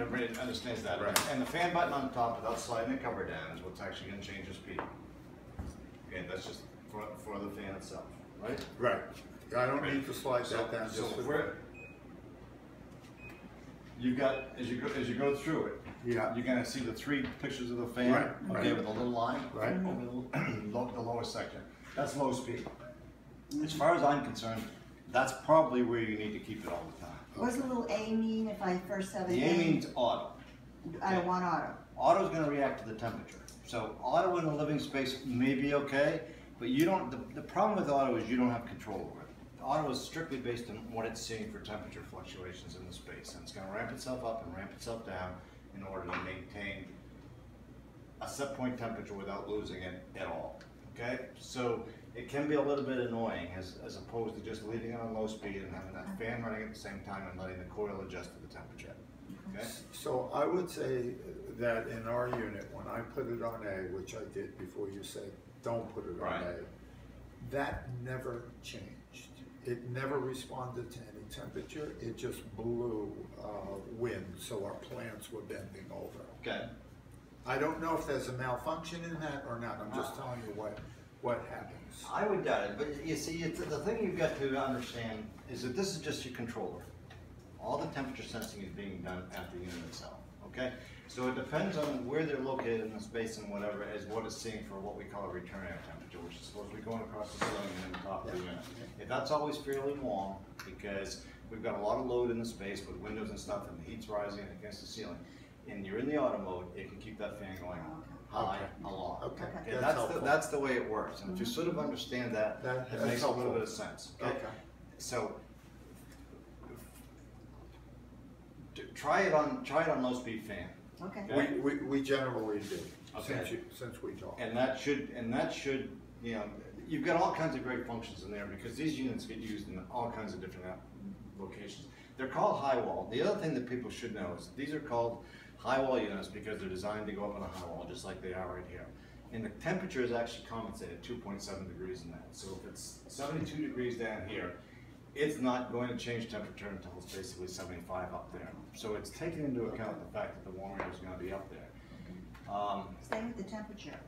everybody understands that. Right. And the fan button on top, without sliding the cover down, is what's actually going to change the speed. Okay, that's just for the fan itself, right? Right. I don't need to slide that down. So just where you've got, as you go through it, yeah, you're going to see the 3 pictures of the fan, right, okay, right, with a little line right over the lower section. That's low speed. As far as I'm concerned, that's probably where you need to keep it all the time. What does the little A mean if I first have an The A means auto. I don't want auto. Auto's going to react to the temperature. So auto in a living space may be okay, but you don't. The problem with auto is you don't have control over it. The auto is strictly based on what it's seeing for temperature fluctuations in the space, and it's going to ramp itself up and ramp itself down in order to maintain a set point temperature without losing it at all. Okay, so it can be a little bit annoying as opposed to just leaving it on low speed and having that fan running at the same time and letting the coil adjust to the temperature. Okay. So I would say that in our unit, when I put it on A, which I did before you said don't put it on A, that never changed. It never responded to any temperature. It just blew wind, so our plants were bending over. Okay. I don't know if there's a malfunction in that or not. I'm just telling you what happens. I would doubt it, but you see, the thing you've got to understand is that this is just your controller. All the temperature sensing is being done at the unit itself, okay? So it depends on where they're located in the space and whatever as what it's seeing for what we call a return air temperature, which is supposed to be going across the ceiling and then the top of the unit. If that's always fairly warm, because we've got a lot of load in the space with windows and stuff and the heat's rising against the ceiling, and you're in the auto mode, it can keep that fan going high a lot. Okay. Okay, that's the way it works. And if you sort of understand that, it makes a little bit of sense. Okay? So try it on low speed fan. Okay. We generally do. Okay. Since we talk. And that should, you know, you've got all kinds of great functions in there because these units get used in all kinds of different locations. They're called high wall. The other thing that people should know is these are called high wall units because they're designed to go up on a high wall, just like they are right here. And the temperature is actually compensated 2.7 degrees in that. So if it's 72 degrees down here, it's not going to change temperature until it's basically 75 up there. So it's taking into account the fact that the warm air is going to be up there. Staying with the temperature,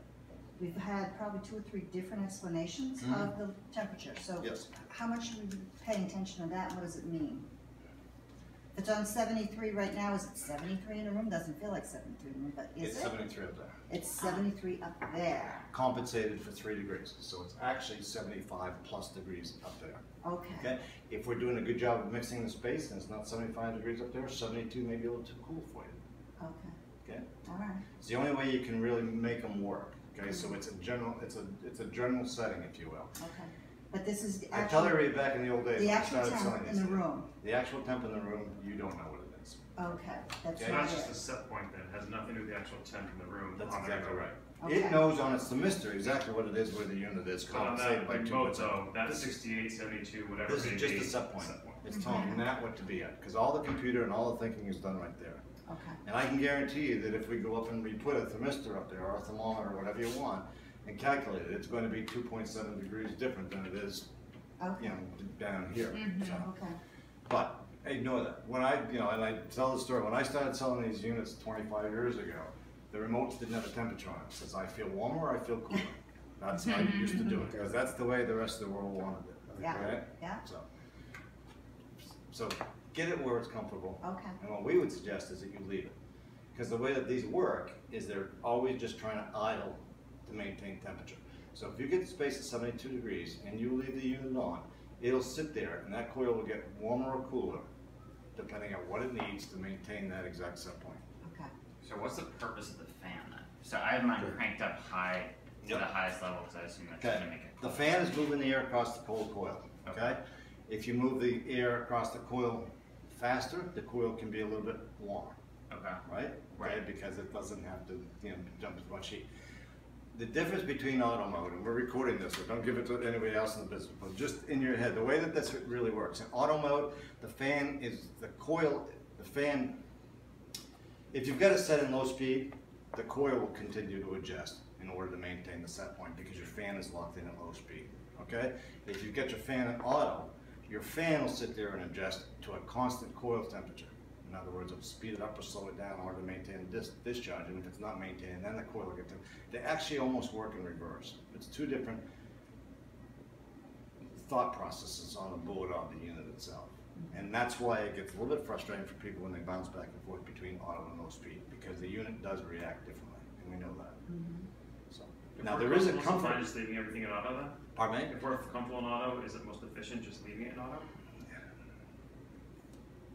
we've had probably 2 or 3 different explanations of the temperature. So how much should we be paying attention to that and what does it mean? If it's on 73 right now, is it 73 in a room? Doesn't feel like 73 in a room, but is it? It's 73 up there. It's 73 up there. Compensated for 3 degrees. So it's actually 75 plus degrees up there. Okay. If we're doing a good job of mixing the space and it's not 75 degrees up there, 72 may be a little too cool for you. Okay. All right. It's the only way you can really make them work. Okay. So it's a general setting, if you will. Okay. But this is the I actual, tell everybody back in the old days. the when I actual started selling temp in these the room. The actual temp in the room, you don't know what it is. Okay. That's Okay. right. Not just the set point then, it has nothing to do with the actual temp in the room. That's on exactly the right. Okay. It knows on its thermistor exactly what it is where the unit is But on compensated that by 2%. remote though, that's 68, 72, whatever. This is just a set point. It's telling that what to be at, because all the computer and all the thinking is done right there. Okay. And I can guarantee you that if we go up and we put a thermistor up there, or a thermometer, or whatever you want, and calculate it, it's going to be 2.7 degrees different than it is, you know, down here. So. Okay. But ignore that. When I, you know, and I tell the story, when I started selling these units 25 years ago, the remotes didn't have a temperature on it. It says, I feel warmer or I feel cooler. That's how you used to do it, because that's the way the rest of the world wanted it. Yeah. Right? Yeah. So get it where it's comfortable. Okay. And what we would suggest is that you leave it. Because the way that these work is they're always just trying to idle to maintain temperature. So if you get the space at 72 degrees and you leave the unit on, it'll sit there and that coil will get warmer or cooler depending on what it needs to maintain that exact set point. Okay. So what's the purpose of the fan then? So I have mine cranked up high to the highest level because I assume that's going to make it cool. The fan is moving the air across the cold coil. Okay? If you move the air across the coil faster, the coil can be a little bit warmer. Okay. Right? Right. Because it doesn't have to, you know, jump as much heat. The difference between auto mode, and we're recording this, so don't give it to anybody else in the business, but just in your head, the way that this really works. In auto mode, the fan is the coil, the fan, if you've got it set in low speed, the coil will continue to adjust in order to maintain the set point because your fan is locked in at low speed, okay? If you get your fan in auto, your fan will sit there and adjust to a constant coil temperature, In other words, it'll speed it up or slow it down in order to maintain discharge, and if it's not maintained, then the coil will get to, they actually almost work in reverse. It's two different thought processes on the board of the unit itself. And that's why it gets a little bit frustrating for people when they bounce back and forth between auto and low speed, because the unit does react differently, and we know that. So, now there is a comfort. Fine just leaving everything in auto then? Pardon me? If we're comfortable in auto, is it most efficient just leaving it in auto?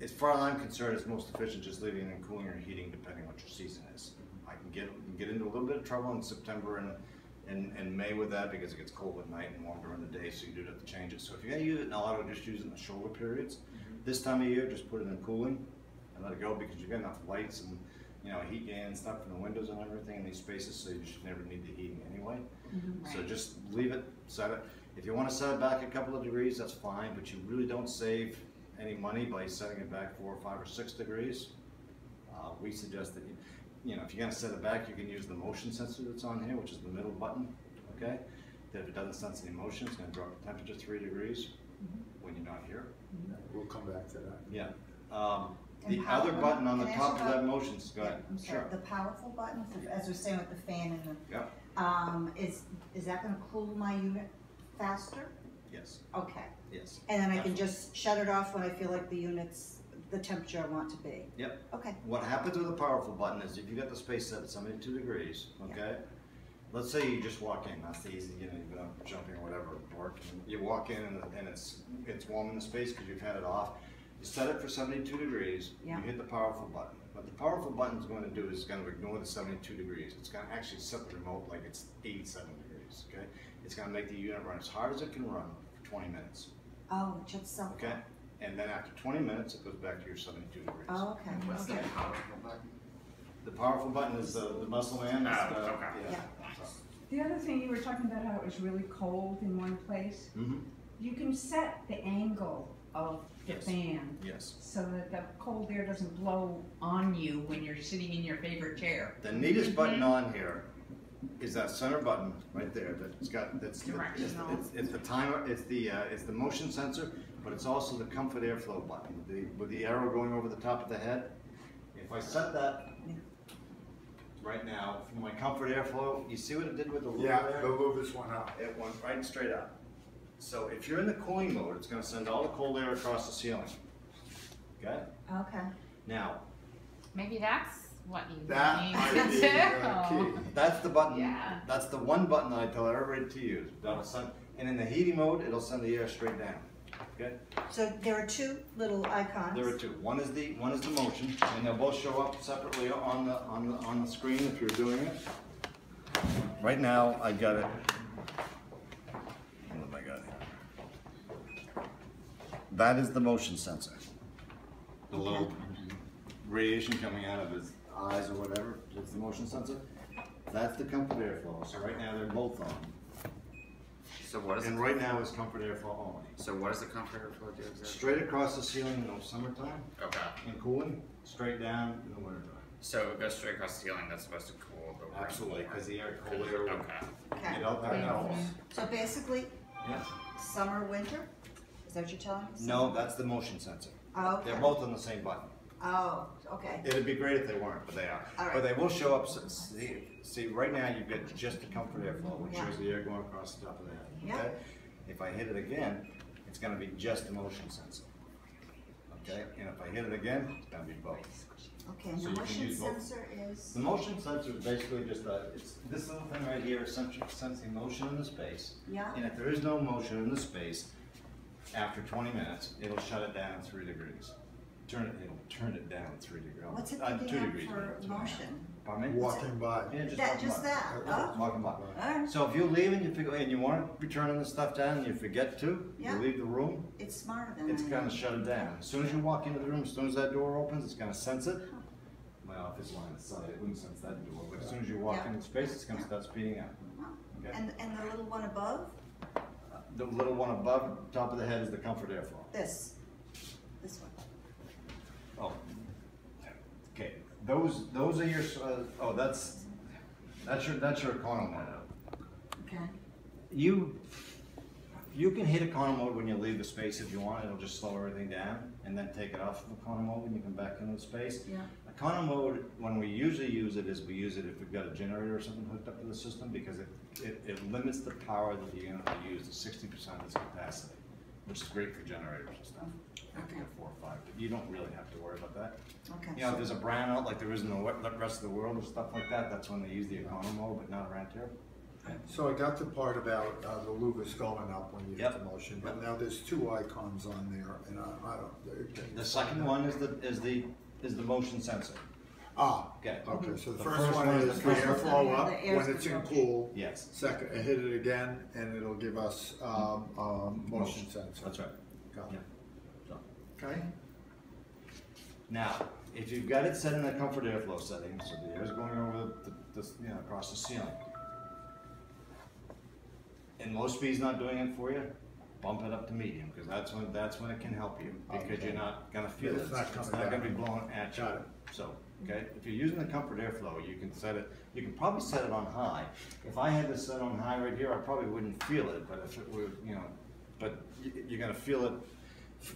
As far as I'm concerned, it's most efficient just leaving it in cooling or heating, depending what your season is. I can get into a little bit of trouble in September and May with that, because it gets cold at night and warm during the day, so you do have to change it. So if you're gonna use it in auto, just use it in the shoulder periods. This time of year, just put it in cooling and let it go, because you got enough lights and heat gain and stuff from the windows and everything in these spaces, so you should never need the heating anyway. So just leave it, set it. If you want to set it back a couple of degrees, that's fine, but you really don't save any money by setting it back 4 or 5 or 6 degrees. We suggest that if you're going to set it back, you can use the motion sensor that's on here, which is the middle button. Okay, that if it doesn't sense any motion, it's going to drop the temperature 3 degrees when you're not here. We'll come back to that. Yeah. The other button on the top of that motion, go ahead. I'm sorry, the powerful button, as we're saying with the fan and the, Yeah. is that gonna cool my unit faster? Yes. Okay. Yes. And then I can just shut it off when I feel like the unit's the temperature I want to be? Yep. Okay. What happens with a powerful button is if you got the space set at 72 degrees, okay? Let's say you just walk in, that's the easy, you've been up jumping or whatever, work, and you walk in and it's warm in the space because you've had it off. You set it for 72 degrees, you hit the powerful button. What the powerful button is going to do is it's going to ignore the 72 degrees. It's going to actually set the remote like it's 87 degrees, okay? It's going to make the unit run as hard as it can run for 20 minutes. Oh, just so. Okay? And then after 20 minutes, it goes back to your 72 degrees. Oh, okay. What's the powerful button? The powerful button is the muscle man. Oh, okay. Yeah. The other thing, you were talking about how it was really cold in one place. Mm-hmm. You can set the angle of the fan Yes. so that the cold air doesn't blow on you when you're sitting in your favorite chair. The neatest button on here is that center button right there. That's Directional. It's the timer. It's the motion sensor, but it's also the comfort airflow button with the arrow going over the top of the head. If I set that right now for my comfort airflow, you see what it did with the louver there? The louvers went up. It went right straight up. So if you're in the cooling mode, it's going to send all the cold air across the ceiling. Okay? Okay. Now, Maybe that's what you That need might to be do. key. that's the button. Yeah. That's the one button I tell everybody to use. That'll send, and in the heating mode, it'll send the air straight down. Okay? So there are two little icons. There are two. One is the motion, and they'll both show up separately on the screen if you're doing it. Right now, I got it. What have I got here? That is the motion sensor. The little radiation coming out of his eyes or whatever. It's the motion sensor. That's the comfort airflow. So right now they're both on. So what is And right now it's comfort airflow only. So what does the comfort airflow do exactly? Straight across the ceiling in the summertime Okay. and cooling, straight down in the wintertime. So it goes straight across the ceiling. That's supposed to cool the room. Absolutely, more. because the air, cold air will Okay. Okay. get out there and help. So basically, Yeah. summer, winter? Is that what you're telling me? No, that's the motion sensor. Oh, okay. They're both on the same button. Oh, okay. It'd be great if they weren't, but they are. All right. But they will show up, see, right now you've got just the comfort airflow, which Yeah. shows the air going across the top of the head. Yeah. Okay? If I hit it again, it's gonna be just the motion sensor. Okay, and if I hit it again, it's gonna be both. Okay, and So the you can motion use both. sensor is, The motion sensor is basically just it's this little thing right here, sensing motion in the space. yeah? And if there is no motion in the space, after 20 minutes, it'll shut it down 3 degrees. It'll turn it down 3 degrees. What's it 2 picking up degrees. for motion? Pardon me? Walking by. Yeah, just That, walking just by. that? Oh, Walking by. all right. So if you leave and you figure, and you want to be turning the stuff down and you forget to, Yeah. you leave the room, It's smarter than it's I gonna am. shut it down. As soon as you walk into the room, as soon as that door opens, it's gonna sense it. My office line is side, it wouldn't sense that door, but as soon as you walk Yeah. into space, it's gonna start speeding up. Okay? And the little one above? The little one above, top of the head is the comfort airflow. This one. Oh. Okay, those are your, oh, that's your econo mode. Okay. You can hit econo mode when you leave the space if you want. It'll just slow everything down, and then take it off of econo mode when you come back into the space. Yeah. Econo mode, when we usually use it, is we use it if we've got a generator or something hooked up to the system, because it limits the power that the unit will use to 60% of its capacity, which is great for generators and stuff. If you get 4 or 5, but you don't really have to worry about that. Okay. You know, if there's a brownout like there is in the rest of the world and stuff like that, that's when they use the econo mode, but not around here. So I got the part about the louvers going up when you hit Yep. the motion, but now there's 2 icons on there, and I don't. The second one is the motion sensor. Ah, Okay. okay, so the The first first one one is is the the first airflow one. up The air when it's in circulation. cool. Yes. Second, I hit it again, and it'll give us motion sensor. That's right. Got it. So, Okay. now, if you've got it set in the comfort airflow setting, so the air's going over across the ceiling, and low speed's not doing it for you, bump it up to medium, because that's when it can help you, because Okay. you're not gonna feel it. It's not It's coming not gonna down. be blowing at you. Got it. So, okay, if you're using the comfort airflow, you can set it, you can probably set it on high. If I had this set on high right here, I probably wouldn't feel it, but if it were, but you're gonna feel it,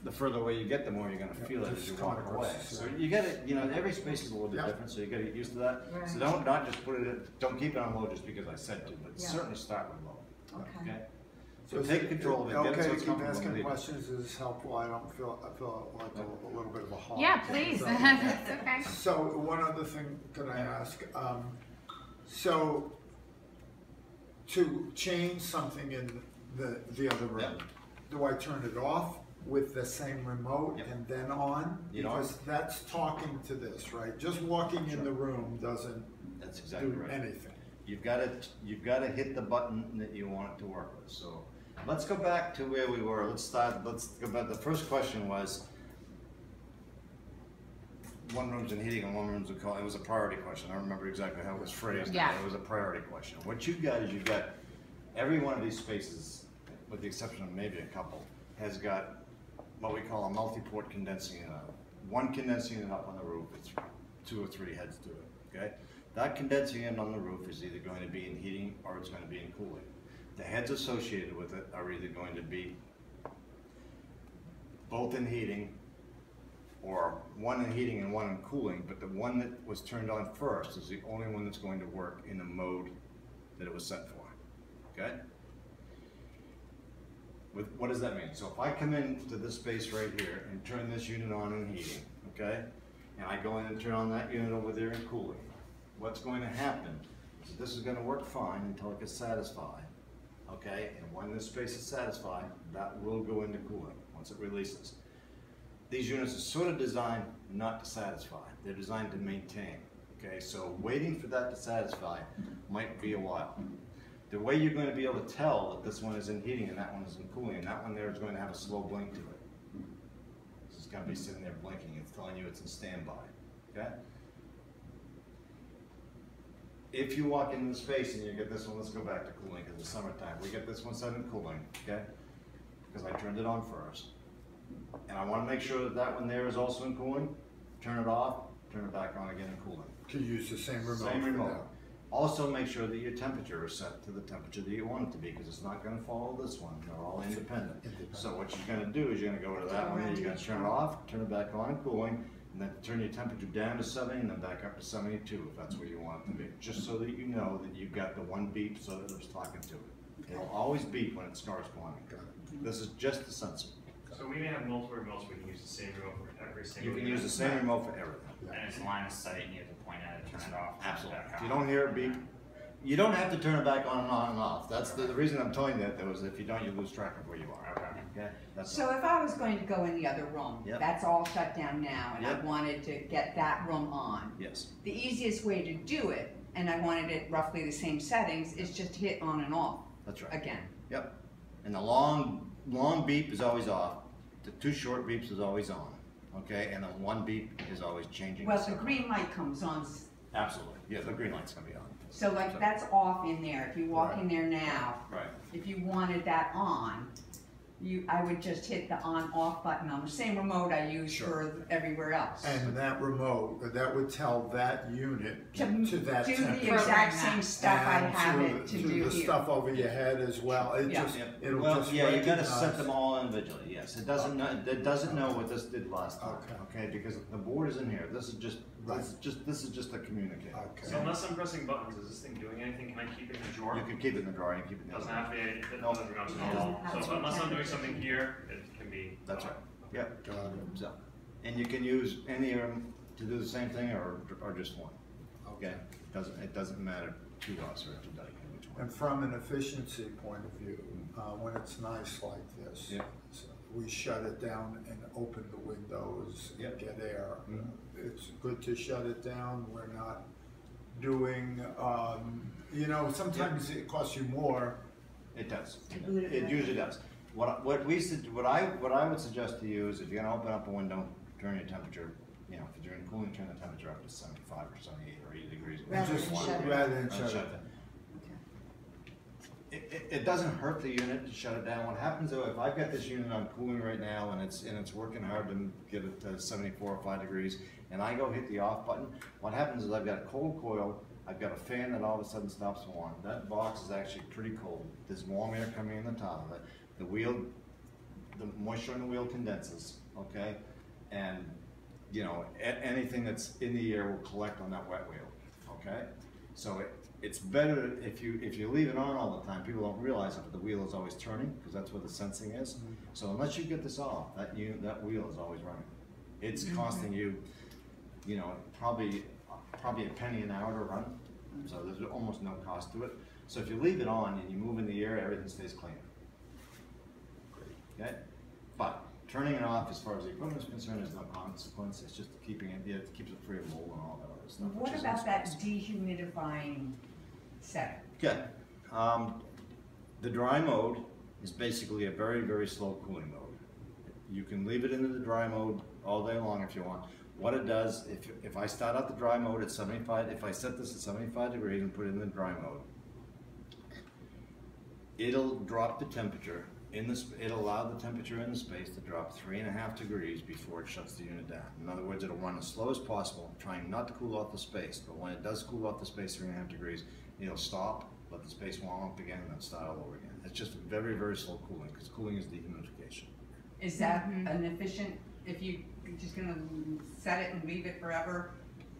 the further away you get, the more you're gonna Yeah, feel it as just you come walk across away. the So ceiling. you gotta, every space is a little bit Yeah. different, so you gotta get used to that. Right. So don't just put it in, don't keep it on low just because I said to, but Yeah. certainly start with low, Okay. okay? So take control of it, get it so Okay, it's keep comfortable and asking leave it. questions, this is helpful, I feel like a little bit of a hog. Yeah, please. So- It's okay. So one other thing could I ask, so to change something in the other room, Yeah. do I turn it off with the same remote Yep. and then on? You don't. Because that's talking to this, right? Just walking in the room doesn't That's exactly do right. anything. You've got to hit the button that you want it to work with. So let's go back to where we were. Let's go back. The first question was, one room's in heating and one room's in cooling. It was a priority question. I don't remember exactly how it was phrased. Yeah. But it was a priority question. What you've got is you've got every one of these spaces, with the exception of maybe a couple, has got what we call a multi-port condensing unit. One condensing unit up on the roof. It's 2 or 3 heads to it. Okay. That condensing unit on the roof is either going to be in heating or it's going to be in cooling. The heads associated with it are either going to be both in heating, or one in heating and one in cooling, but the one that was turned on first is the only one that's going to work in the mode that it was set for, okay? What does that mean? So if I come into this space right here and turn this unit on in heating, okay? And I go in and turn on that unit over there in cooling, what's going to happen is that this is going to work fine until it gets satisfied, okay? And when this space is satisfied, that will go into cooling once it releases. These units are sort of designed not to satisfy. They're designed to maintain, okay? So waiting for that to satisfy might be a while. The way you're going to be able to tell that this one is in heating and that one is in cooling, and that one there is going to have a slow blink to it. It's going to be sitting there blinking. It's telling you it's in standby, okay? If you walk into the space and you get this one, let's go back to cooling because it's summertime. We get this one set in cooling, okay? Because I turned it on first. And I want to make sure that that one there is also in cooling. Turn it off, turn it back on again in cooling. To use the same remote. Same for remote. that. Also make sure that your temperature is set to the temperature that you want it to be, because it's not going to follow this one. They're all independent. So what you're going to do is you're going to go to that one and you're going to turn it off, turn it back on in cooling, and then turn your temperature down to 70 and then back up to 72 if that's where you want it to be. Just so that you know that you've got the one beep so that it's talking to it. It'll always beep when it starts blowing. This is just a sensor. So we may have multiple remotes, we can use the same remote for every single You can unit. use the same remote for everything. And it's line of sight, and you have to point at it, turn it off. turn it Absolutely. back If on. you don't hear it beep, you don't have to turn it back on and on and off. That's the reason I'm telling you that, though, is if you don't, you lose track of where you are. Okay. Okay? That's So if I was going to go in the other room, Yep. that's all shut down now, and I Yep. wanted to get that room on. Yes. The easiest way to do it, and I wanted it roughly the same settings, is just hit on and off That's right. again. Yep. And the long beep is always off. The 2 short beeps is always on. Okay? And the 1 beep is always changing. Well, the the sound. green light comes on, Absolutely. Yeah, the green light's gonna be on. so like So- that's off in there. If you walk Right. in there now, Right. if you wanted that on, I would just hit the on/off button on the same remote I use Sure. for everywhere else. And that remote, that would tell that unit To to that do the temperature. exact same stuff I And have it to do the here. stuff over your head as well, it Yeah. just, Yeah. it'll Well, just yeah, you gotta recognize. set them all individually, yes, it doesn't know, it doesn't know what this did last time, Okay. okay, because the board is in here, this is just a communicator. Okay. So unless I'm pressing buttons, is this thing doing anything? Can I keep it in the drawer? You can keep it in the drawer, you can keep it in the Doesn't drawer. have to be, it No. doesn't bounce It at doesn't all. have So to be unless I'm doing temperature. something here, it can be. That's right, yep, Got it. so, and you can use any of them to do the same thing, or just one, okay? It doesn't matter to us or to Daikin which one. And from an efficiency point of view, when it's nice like this, Yeah. so we shut it down and open the windows Yeah. and get air. Mhm. It's good to shut it down, we're not doing, sometimes it costs you more. It does. To boot it It back. usually does. What I would suggest to you is if you're gonna open up a window, turn your temperature, if you're doing cooling, turn the temperature up to 75 or 78 or 80 degrees. Rather Just than shut it rather than Rather shut than it. It doesn't hurt the unit to shut it down. What happens though, if I've got this unit on cooling right now and it's working hard to get it to 74 or 5 degrees, and I go hit the off button, what happens is I've got a cold coil, I've got a fan that all of a sudden stops warm. That box is actually pretty cold. There's warm air coming in the top of it. The moisture in the wheel condenses, okay? And, anything that's in the air will collect on that wet wheel, okay? So it's better if you leave it on all the time. People don't realize it, but the wheel is always turning because that's what the sensing is. So unless you get this off, that wheel is always running. It's costing you, probably a penny an hour to run. So there's almost no cost to it. So if you leave it on and you move in the air, everything stays clean. Okay, but turning it off, as far as the equipment is concerned, is no consequence. It's just keeping it. It keeps it free of mold and all that other stuff. What which is about that nice. dehumidifying setting? Okay. The dry mode is basically a very, very slow cooling mode. You can leave it into the dry mode all day long if you want. What it does, if I start out the dry mode at 75, if I set this at 75 degrees and put it in the dry mode, it'll drop the temperature it'll allow the temperature in the space to drop 3.5 degrees before it shuts the unit down. In other words, it'll run as slow as possible, trying not to cool off the space, but when it does cool off the space 3.5 degrees, it'll stop, let the space warm up again, and then start all over again. It's just very, very slow cooling, because cooling is dehumidification. Is that an efficient, if you're just gonna set it and leave it forever,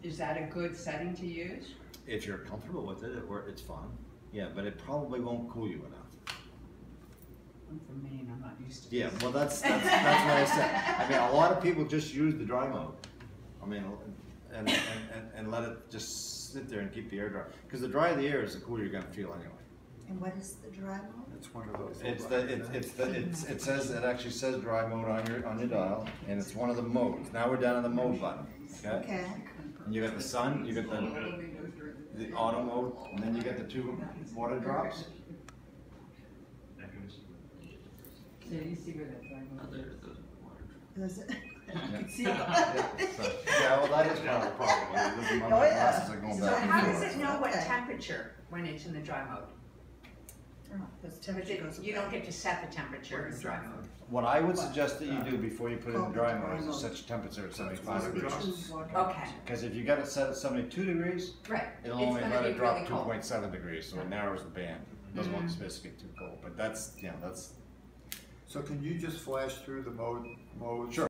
is that a good setting to use? If you're comfortable with it, it's fine. Yeah, but it probably won't cool you enough. I'm from Maine, I'm not used to Yeah, this. well, that's what I said. I mean, a lot of people just use the dry mode. I mean, and let it just sit there and keep the air dry. Because the drier the air is, the cooler you're gonna feel anyway. And what is the dry mode? It's one of those. It actually says dry mode on your dial, and it's one of the modes. Now we're down on the mode button, okay? Okay. And you got the sun, you got the auto mode, and then you got the 2 water drops. So you see where that dry mode is? Is it? Yeah, well, that is part of the problem. Oh, yeah. Glasses are going So back and How forth. does it know what Okay. temperature when it's in the dry mode? Oh, because Or temperature is goes it, you up. don't get to set the temperature in dry mode? What I would suggest that you do before you put it in dry Dry mode is mode. set your temperature at 75 Supposed to be degrees. 2 water. Okay, Because if you got it set at 72 degrees, right. it'll It's only gonna let be it drop really cold. 2.7 degrees, so it narrows the band. Doesn't want the space to get too cold, but that's. So can you just flash through the mode? Sure.